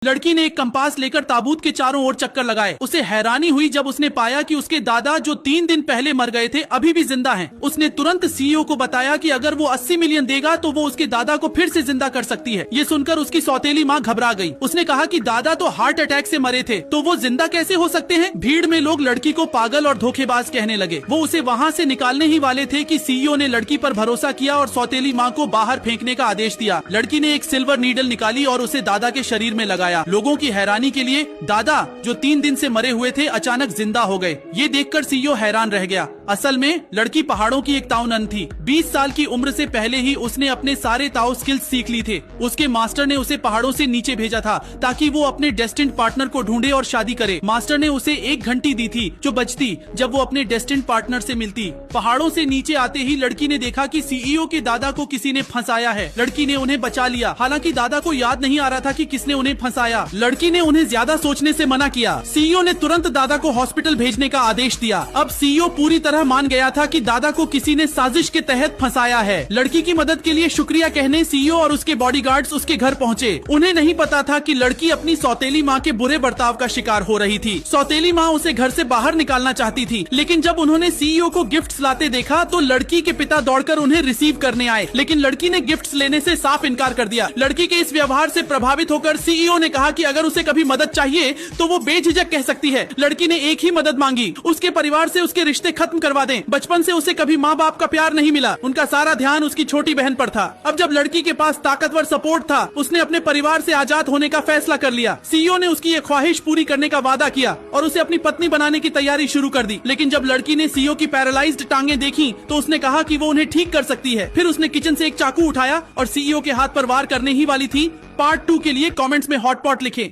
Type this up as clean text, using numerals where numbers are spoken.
लड़की ने एक कंपास लेकर ताबूत के चारों ओर चक्कर लगाए। उसे हैरानी हुई जब उसने पाया कि उसके दादा जो 3 दिन पहले मर गए थे अभी भी जिंदा हैं। उसने तुरंत सीईओ को बताया कि अगर वो 80 मिलियन देगा तो वो उसके दादा को फिर से जिंदा कर सकती है। ये सुनकर उसकी सौतेली माँ घबरा गई। उसने कहा कि दादा तो हार्ट अटैक से मरे थे, तो वो जिंदा कैसे हो सकते हैं। भीड़ में लोग लड़की को पागल और धोखेबाज कहने लगे। वो उसे वहाँ से निकालने ही वाले थे कि सीईओ ने लड़की पर भरोसा किया और सौतेली माँ को बाहर फेंकने का आदेश दिया। लड़की ने एक सिल्वर नीडल निकाली और उसे दादा के शरीर में लगाया। लोगों की हैरानी के लिए दादा जो 3 दिन से मरे हुए थे अचानक जिंदा हो गए। ये देखकर सीईओ हैरान रह गया। असल में लड़की पहाड़ों की एक ताओनन थी। 20 साल की उम्र से पहले ही उसने अपने सारे ताओ स्किल्स सीख ली थे। उसके मास्टर ने उसे पहाड़ों से नीचे भेजा था ताकि वो अपने डेस्टिन्ड पार्टनर को ढूंढे और शादी करे। मास्टर ने उसे एक घंटी दी थी जो बजती जब वो अपने डेस्टिन्ड पार्टनर से मिलती। पहाड़ों से नीचे आते ही लड़की ने देखा कि सीईओ के दादा को किसी ने फंसाया है। लड़की ने उन्हें बचा लिया। हालांकि दादा को याद नहीं आ रहा था कि किसने उन्हें फंसाया। लड़की ने उन्हें ज्यादा सोचने से मना किया। सीईओ ने तुरंत दादा को हॉस्पिटल भेजने का आदेश दिया। अब सीईओ पूरी तरह मान गया था कि दादा को किसी ने साजिश के तहत फंसाया है। लड़की की मदद के लिए शुक्रिया कहने सीईओ और उसके बॉडीगार्ड्स उसके घर पहुंचे। उन्हें नहीं पता था कि लड़की अपनी सौतेली माँ के बुरे बर्ताव का शिकार हो रही थी। सौतेली माँ उसे घर से बाहर निकालना चाहती थी, लेकिन जब उन्होंने सीईओ को गिफ्ट्स लाते देखा तो लड़की के पिता दौड़कर उन्हें रिसीव करने आए, लेकिन लड़की ने गिफ्ट्स लेने से साफ इनकार कर दिया। लड़की के इस व्यवहार से प्रभावित होकर सीईओ ने कहा कि अगर उसे कभी मदद चाहिए तो वो बेझिझक कह सकती है। लड़की ने एक ही मदद मांगी, उसके परिवार से उसके रिश्ते खत्म करवा दें। बचपन से उसे कभी माँ बाप का प्यार नहीं मिला। उनका सारा ध्यान उसकी छोटी बहन पर था। अब जब लड़की के पास ताकतवर सपोर्ट था, उसने अपने परिवार से आजाद होने का फैसला कर लिया। सीईओ ने उसकी ये ख्वाहिश पूरी करने का वादा किया और उसे अपनी पत्नी बनाने की तैयारी शुरू कर दी। लेकिन जब लड़की ने सीईओ की पैरालाइज्ड टांगें देखी तो उसने कहा कि वो उन्हें ठीक कर सकती है। फिर उसने किचन से एक चाकू उठाया और सीईओ के हाथ पर वार करने ही वाली थी। पार्ट 2 के लिए कमेंट्स में हॉटपॉट लिखें।